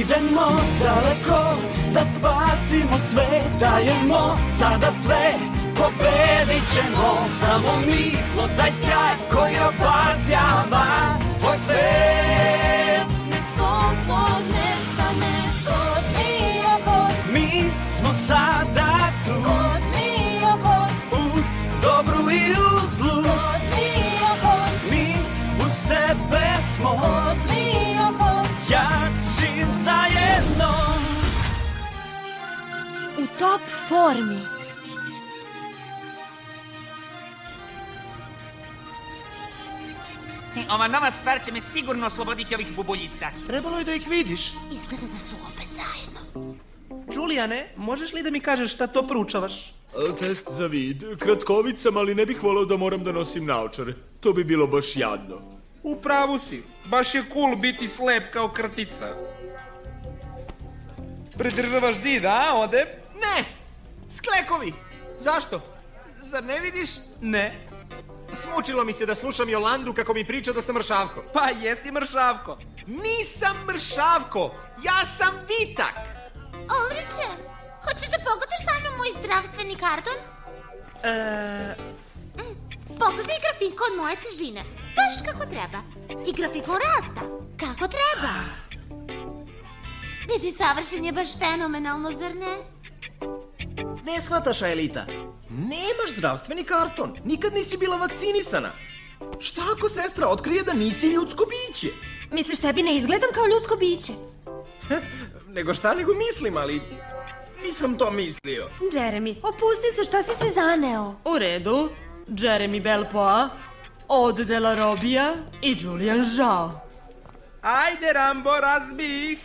Idemo daleko da spasimo sve, dajemo sada sve, pobedit ćemo. Samo mi smo taj sjaj koji obasjava tvoj svet. Nek svo zlog nestane kod Miyoko. Mi smo sada tu, Kod Miyoko. u dobru i u zlu. Kod Miyoko. Mi uz tebe smo Kod Miyoko. jači zajedno. U top formi. Ova nova stvar će me sigurno osloboditi ovih bubuljica. Trebalo je da ih vidiš. Izgleda da su opet zajedno. Julijane, možeš li da mi kažeš šta to proučavaš? Test za vid. Kratkovit sam, ali ne bih voleo da moram da nosim naočare. To bi bilo baš jadno. U pravu si. Baš je cool biti slep kao krtica. Pridržavaš zid, a, ode? Ne! Sklekovi! Zašto? Zar ne vidiš? Ne. Smučilo mi se da slušam Jolandu kako mi priča da sam mršavko. Pa jesi mršavko. Nisam mršavko, ja sam Vitak. Ulriče, hoćeš da pogledaš sa mnom moj zdravstveni karton? Pogledaj grafikon moje težine. Baš kako treba. I grafikon rasta. Kako treba. Vidi, savršen je baš fenomenalno, zar ne? Ne shvataš, Aelita. Nemaš zdravstveni karton. Nikad nisi bila vakcinisana. Šta ako sestra otkrije da nisi ljudsko biće? Misliš, tebi ne izgledam kao ljudsko biće? Nego šta nego mislim, ali nisam to mislio. Jeremy, opusti se, šta si se zaneo? U redu. Jeremy Belpoa, Aude de la Robija i Julian Zhao. Ajde, Rambo, razbi ih.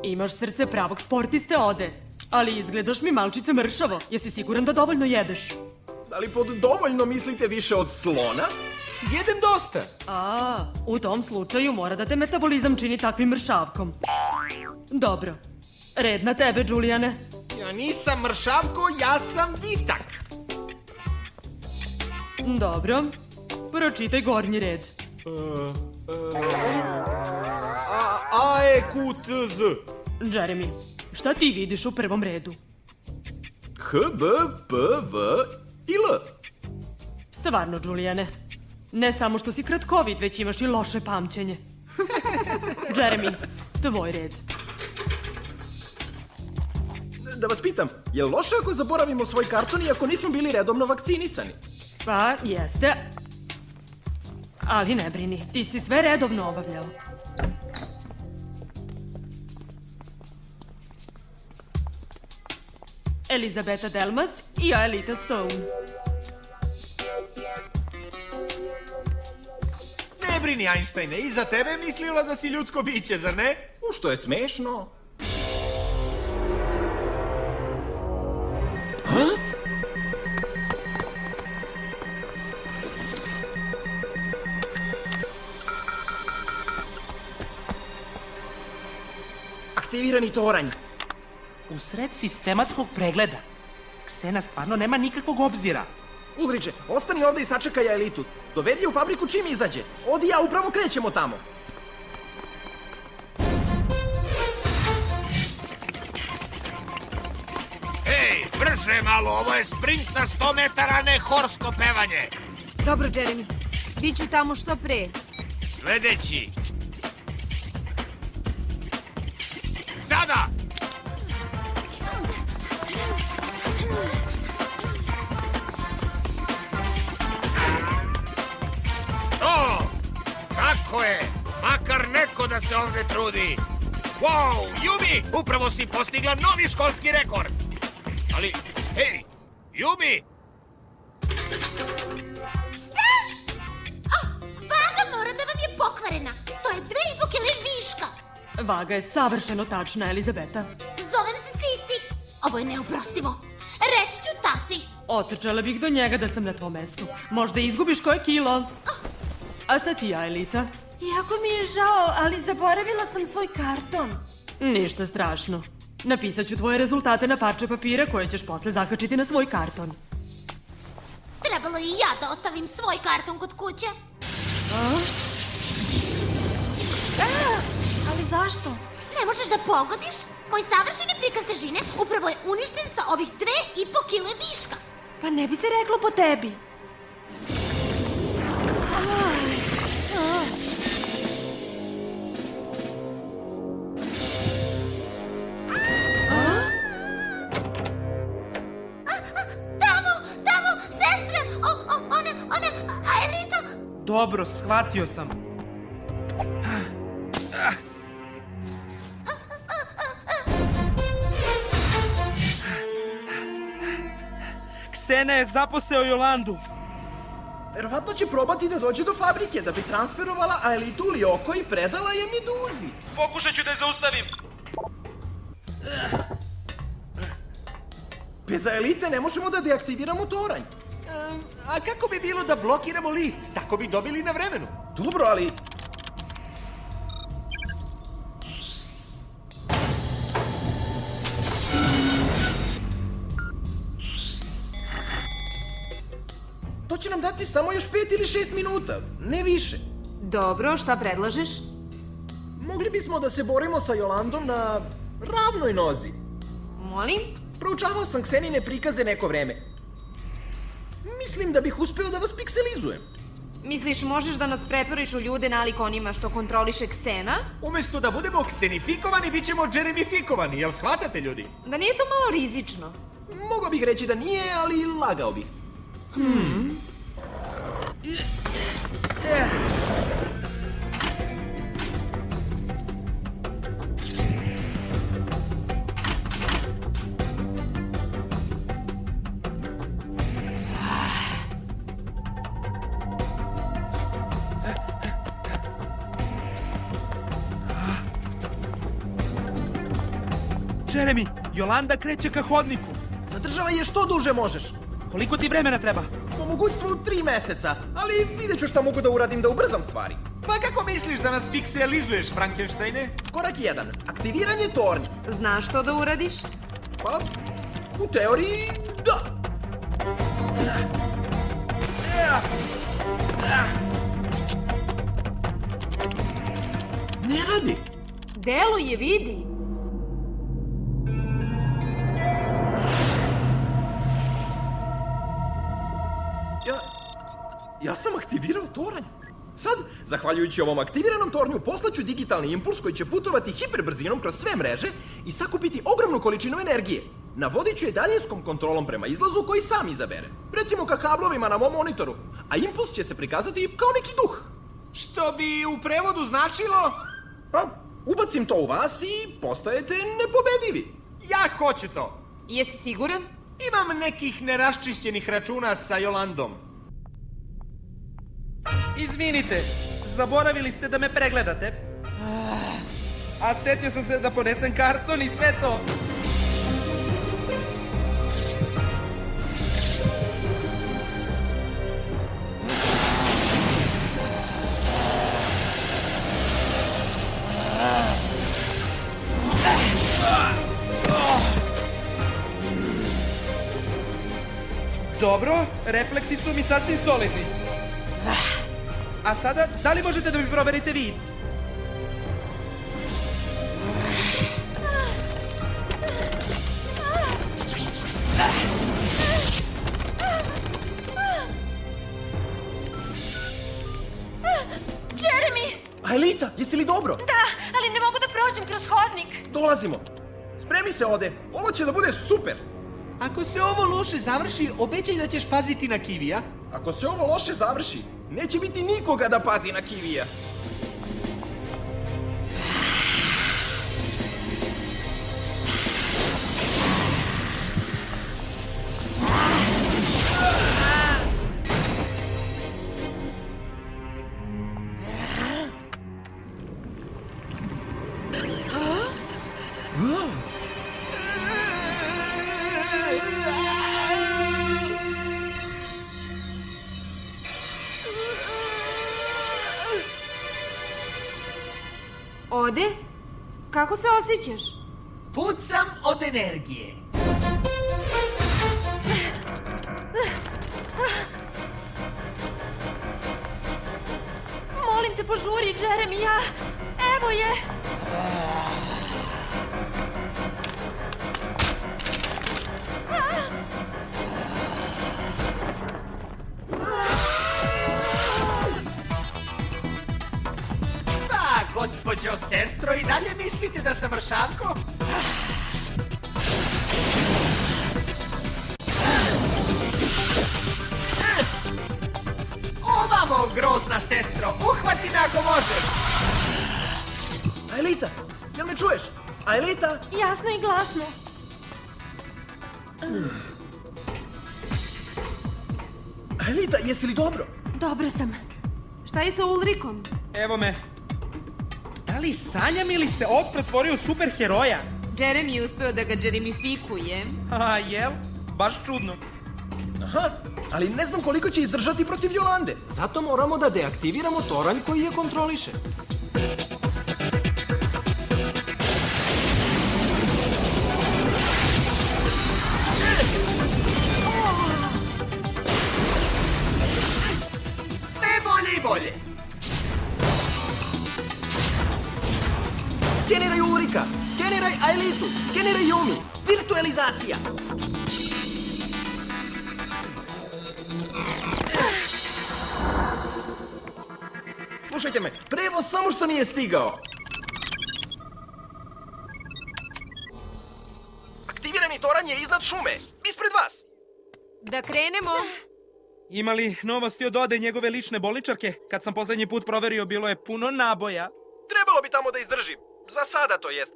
Imaš srce pravog sportiste, Ode. Ali izgledaš mi malčice mršavo. Jesi siguran da dovoljno jedeš? Da li pod dovoljno mislite više od slona? Jedem dosta. A, u tom slučaju mora da te metabolizam čini takvim mršavkom. Dobro. Red na tebe, Julijane. Ja nisam mršavko, ja sam Vitak. Dobro. Pročitaj gornji red. A, E, Q, T, Z. Jeremy, šta ti vidiš u prvom redu? H, B, P, V i L. Stvarno, Julijane. Ne samo što si kratkovit, već imaš i loše pamćenje. Jeremy, tvoj red. Da vas pitam, je li loše ako zaboravimo svoj karton i ako nismo bili redovno vakcinisani? Pa, jeste. Ali ne brini, ti si sve redovno obavljao. Elizabeta Delmas i Aelita Stone. Ne brini, Einsteine, i za tebe mislila da si ljudsko biće, zar ne? U što je smešno. Aktivirani toranj. U sred sistematskog pregleda. Ksena stvarno nema nikakvog obzira. Ulriče, ostani ovde i sačekaj Aelitu. Dovedi je u fabriku čim izađe. Odi ja upravo krećemo tamo. Ej, brže malo, ovo je sprint na 100 metara, ne horsko pevanje. Dobro, Jeremy. Biću tamo što pre. Sledeći. Sada! To! Tako je! Makar neko da se ovde trudi. Wow, Yumi, upravo si postigla novi školski rekord. Ali, hej, Yumi! Šta? Vaga mora da vam je pokvarena. To je 2,5 kg viška. Vaga je savršeno tačna, Elizabeta. Zovem se Sisi. Ovo je neoprostivo. Reći ću tati. Otrčala bih do njega da sam na tvom mestu. Možda izgubiš koje kilo. A sad ti, Aelita. Jako mi je žao, ali zaboravila sam svoj karton. Ništa strašno. Napisat ću tvoje rezultate na parče papira koje ćeš posle zakačiti na svoj karton. Trebalo i ja da ostavim svoj karton kod kuće. Ali zašto? Ne možeš da pogodiš? Moj savršeni prikaz težine upravo je uništen sa ovih 2,5 kile viška. Pa ne bi se reklo po tebi. Tamo, sestra! Ona, Aelita! Dobro, shvatio sam. Ksena je zaposeo Jolandu. Verovatno će probati da dođe do fabrike da bi transferovala Aelitu u Lioko i predala je Meduzi. Pokušat ću da je zaustavim. Bez Aelite ne možemo da deaktiviramo toranj. A kako bi bilo da blokiramo lift? Tako bi dobili na vremenu. Dobro, ali... To će nam dati samo još 5 ili 6 minuta, ne više. Dobro, šta predlažeš? Mogli bismo da se borimo sa Jolandom na ravnoj nozi. Molim? Proučavao sam Ksenine prikaze neko vreme. Mislim da bih uspeo da vas pikselizujem. Misliš možeš da nas pretvoriš u ljude nalik onima što kontroliše Ksena? Umesto da budemo ksenifikovani, bit ćemo džeremifikovani, jel shvatate ljudi? Da nije to malo rizično? Mogao bih reći da nije, ali lagao bih. Jeremy, Jolanda kreće ka hodniku. Zadržavaj je što duže možeš. Koliko ti vremena treba? Po mogućstvu 3 meseca, ali vidjet ću šta mogu da uradim da ubrzam stvari. Pa kako misliš da nas pikselizuješ, Frankensteine? Korak 1. Aktiviranje tornja. Znaš što da uradiš? Pa, u teoriji, da. Ne radi. Deluje, vidi. Ja sam aktivirao toranj. Sad, zahvaljujući ovom aktiviranom tornju, poslaću digitalni impuls koji će putovati hiperbrzinom kroz sve mreže i sakupiti ogromnu količinu energije. Navodit ću je daljinskom kontrolom prema izlazu koji sam izabere. Recimo ka kablovima na mom monitoru. A impuls će se prikazati kao neki duh. Što bi u prevodu značilo? Pa, ubacim to u vas i postajete nepobedivi. Ja hoću to. Jesi siguran? Imam nekih neraščišćenih računa sa Jolandom. Izvinite, zaboravili ste da me pregledate. A setio sam se da ponesem karton i sve to. Dobro, refleksi su mi sasvim solidni. A sada, da li možete da mi proverite vid? Jeremy! Aelita, jesi li dobro? Da, ali ne mogu da prođem kroz hodnik. Dolazimo. Spremi se ode, ovo će da bude super. Ako se ovo loše završi, obećaj da ćeš paziti na Kivija. Ako se ovo loše završi, neće biti nikoga da pazi na Kivija. Ode? Kako se osjećaš? Pucam od energije. Molim te, požuri, Jeremy, Evo je! Da, gospođo sestro, i dalje mislite da sam mršavko? Ovamo, grozna sestro, uhvati me ako možeš! Aelita, jel me čuješ? Aelita? Jasno i glasno. Aelita, jesi li dobro? Dobro sam. Šta je sa Ulrikom? Evo me. Da li sanjam ili se ovog pretvorio u superheroja? Jeremy je uspeo da ga džeremifikuje. A, jel? Baš čudno. Aha, ali ne znam koliko će izdržati protiv Jolande. Zato moramo da deaktiviramo toranj koji je kontroliše. Sve bolje i bolje! Skeniraj Ulrika, skeniraj Aelitu, skeniraj Yumi. Virtualizacija. Slušajte me, prevoz samo što nije stigao. Aktivirani toranj je iznad šume, ispred vas. Da krenemo? Ima li novosti od Ode njegove lične bolničarke? Kad sam poslednji put proverio, bilo je puno naboja. Trebalo bi tamo da izdržim. Za sada to jest.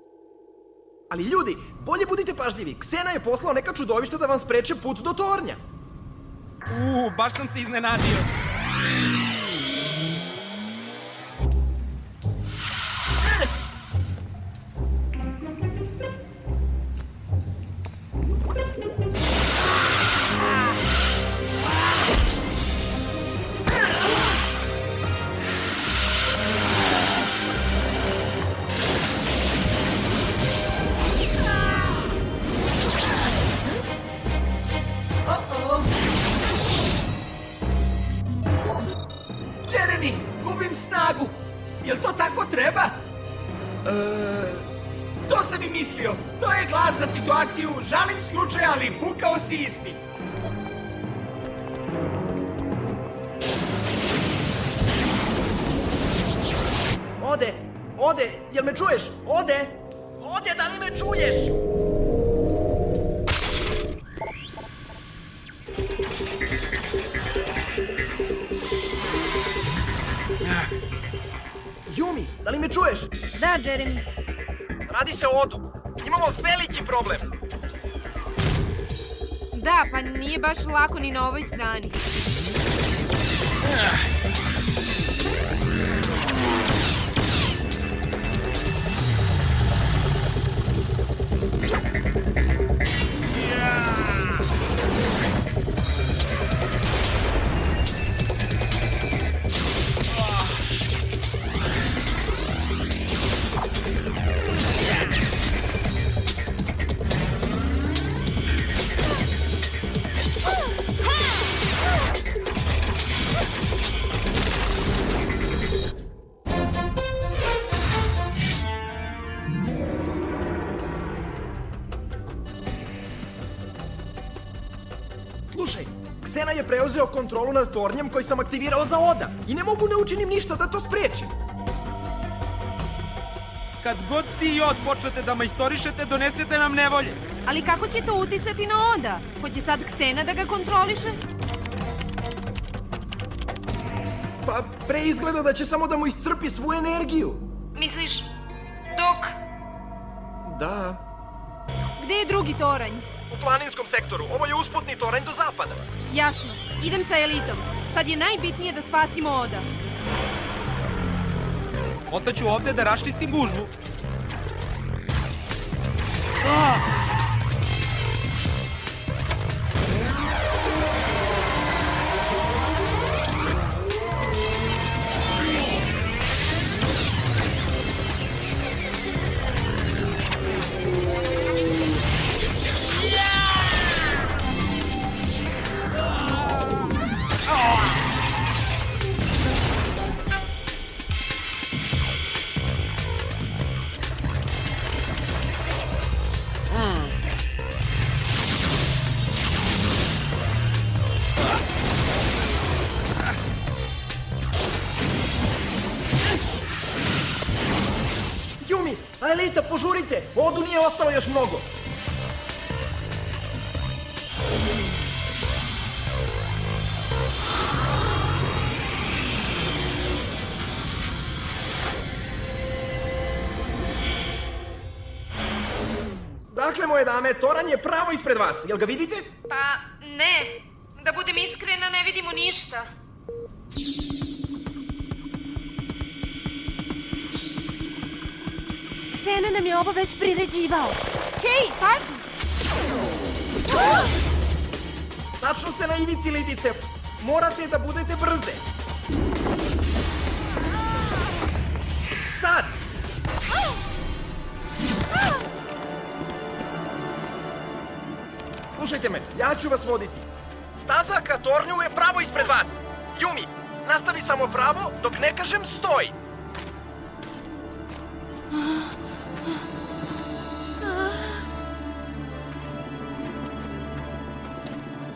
Ali ljudi, bolje budite pažljivi. Ksena je poslao neka čudovišta da vam spreče put do tornja. Baš sam se iznenadio. Jeremy, gubim snagu! Jel to tako treba? To sam i mislio. To je glas za situaciju. Žalim slučaj, ali pukao si ispit. Ode, jel me čuješ? Ode, da li me čuješ? Yumi, da li me čuješ? Da, Jeremy. Radi se o Odu. Imamo veliki problem. Da, pa nije baš lako ni na ovoj strani. Slušaj, Ksena je preuzeo kontrolu nad tornjem koji sam aktivirao za Oda i ne mogu da učinim ništa da to sprečim. Kad god ti i Od počnete da majstorišete, donesete nam nevolje. Ali kako će to uticati na Oda? Hoće sad Ksena da ga kontroliše? Pa pre izgleda da će samo da mu iscrpi svu energiju. Misliš, dok? Da. Gde je drugi toranj? U planinskom sektoru. Ovo je usputni toranj do zapada. Jasno, idem sa Elitom. Sad je najbitnije da spasimo Oda. Ostaću ovde da raščistim gužvu. Aelita, požurite! Odu nije ostalo još mnogo. Dakle, moje dame, toranj je pravo ispred vas. Jel ga vidite? Pa, ne. Da budem iskrena, ne vidimo ništa. Ksena nam je ovo već priređivao. Hej, pazi! Tačno ste na ivici, Lidice. Morate da budete brze. Sad! Slušajte me, ja ću vas voditi. Staza ka tornju je pravo ispred vas. Yumi, nastavi samo pravo dok ne kažem stoj.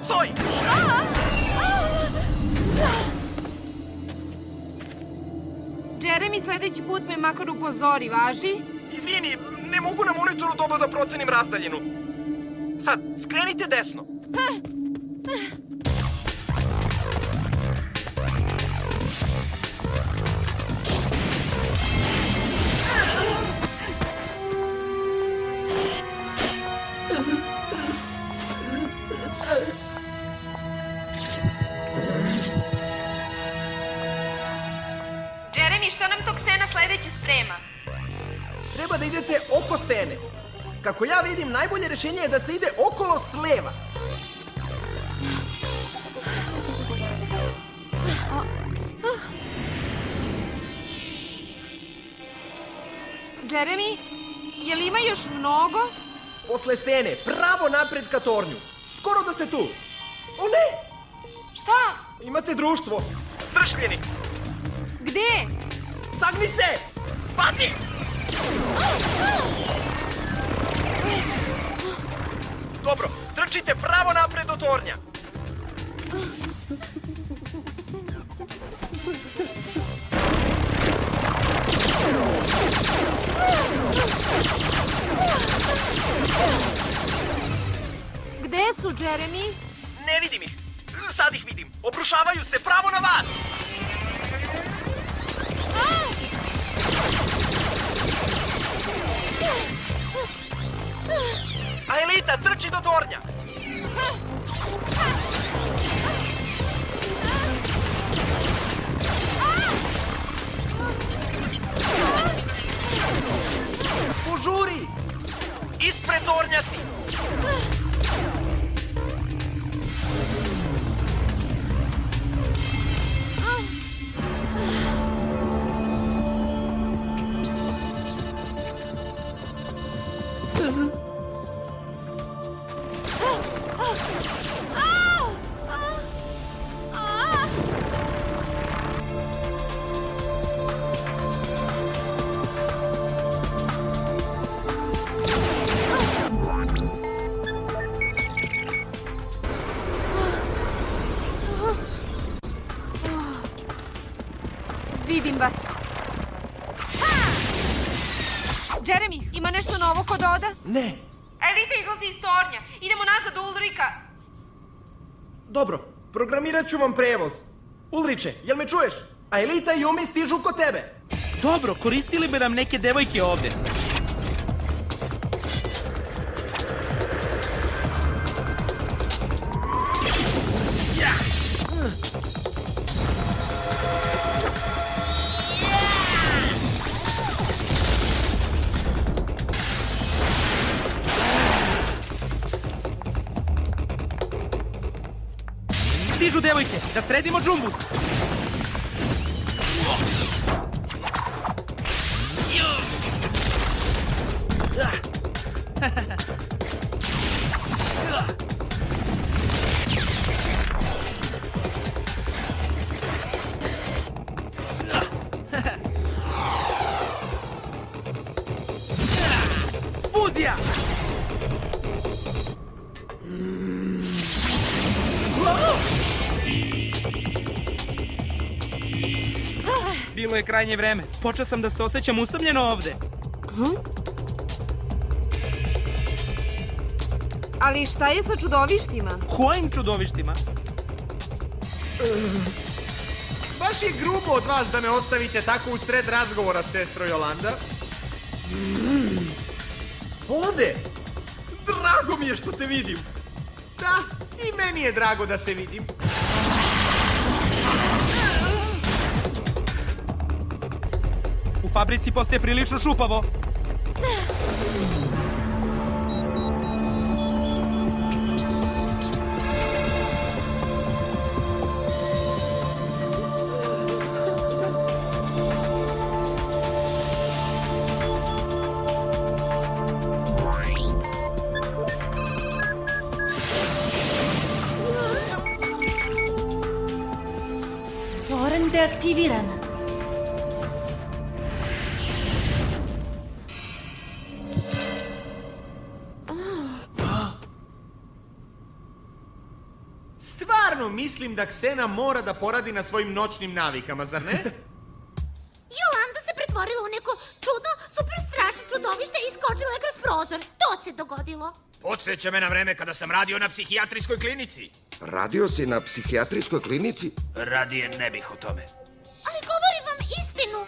Stoj! Jeremy, sledeći put me makar upozori, važi? Izvini, ne mogu na monitoru dobro da procenim razdaljinu. Sad, skrenite desno. Jeremy, šta nam to Ksena sledeće sprema? Treba da idete oko stene. Kako ja vidim, najbolje rešenje je da se ide okolo s leva. Jeremy, je li ima još mnogo? Posle stene, pravo napred ka tornju. Skoro da ste tu. O ne! Šta? Imate društvo. Stršljeni. Gde? Sagni se! Pazi! Dobro, trčite pravo napred do tornja. Gde su, Jeremy? Ne vidim ih. Sad ih vidim. Obrušavaju se pravo na vas. Aelita, trči do tornja. Požuri! Ispred tornja si! Vidim vas. Jeremy, ima nešto novo kod Oda? Ne. Aelita izlazi iz tornja. Idemo nazad do Ulrika. Dobro, programirat ću vam prevoz. Ulriče, jel me čuješ? Aelita i Yumi stižu kod tebe. Dobro, koristili bi nam neke devojke ovde. Stižu devojke, da sredimo džumbus. Fuzija! Bilo je krajnje vreme. Počeo sam da se osjećam usamljeno ovde. Ali šta je sa čudovištima? Kojim čudovištima? Baš je grubo od vas da me ostavite tako u sred razgovora, sestro Jolanda. Ode! Drago mi je što te vidim. Da, i meni je drago da se vidim. U fabrici postaje prilično šupavo. Toranj deaktiviran. Stvarno mislim da Ksena mora da poradi na svojim noćnim navikama, zar ne? Jolanda se pretvorila u neko čudno, super strašno čudovište i iskočila je kroz prozor. To se dogodilo. Podsjeća me na vreme kada sam radio na psihijatrijskoj klinici. Radio si na psihijatrijskoj klinici? Radije ne bih o tome. Ali govorim vam istinu.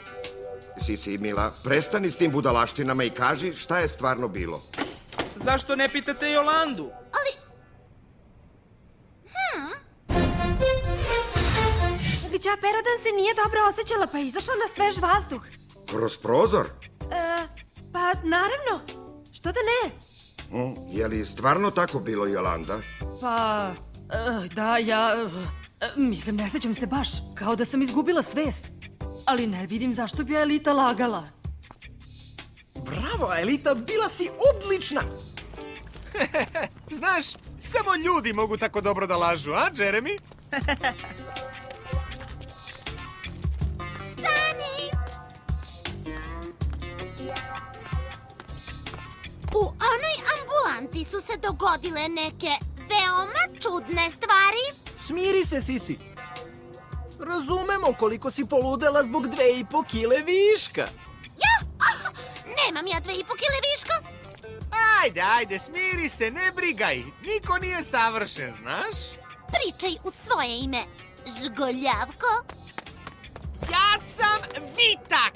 Sisi, Mila, prestani s tim budalaštinama i kaži šta je stvarno bilo. Zašto ne pitate Jolandu? Ali... Gđa Perodan se nije dobro osjećala pa je izašla na svež vazduh. Kroz prozor? Pa naravno. Što da ne? Je li stvarno tako bilo, Jolanda? Pa, da, mislim, ne sjećam se baš, kao da sam izgubila svest. Ali ne vidim zašto bi Elita lagala. Bravo, Elita, bila si odlična! Znaš, samo ljudi mogu tako dobro da lažu, a, Jeremy? Stani! U onoj ambulanti su se dogodile neke veoma čudne stvari. Smiri se, Sisi. Razumemo koliko si poludela zbog 2,5 kile viška. Ja? Nemam ja 2,5 kile viška. Ajde, smiri se, ne brigaj. Niko nije savršen, znaš? Pričaj u svoje ime, Žgoljavko. Ja sam Vitak!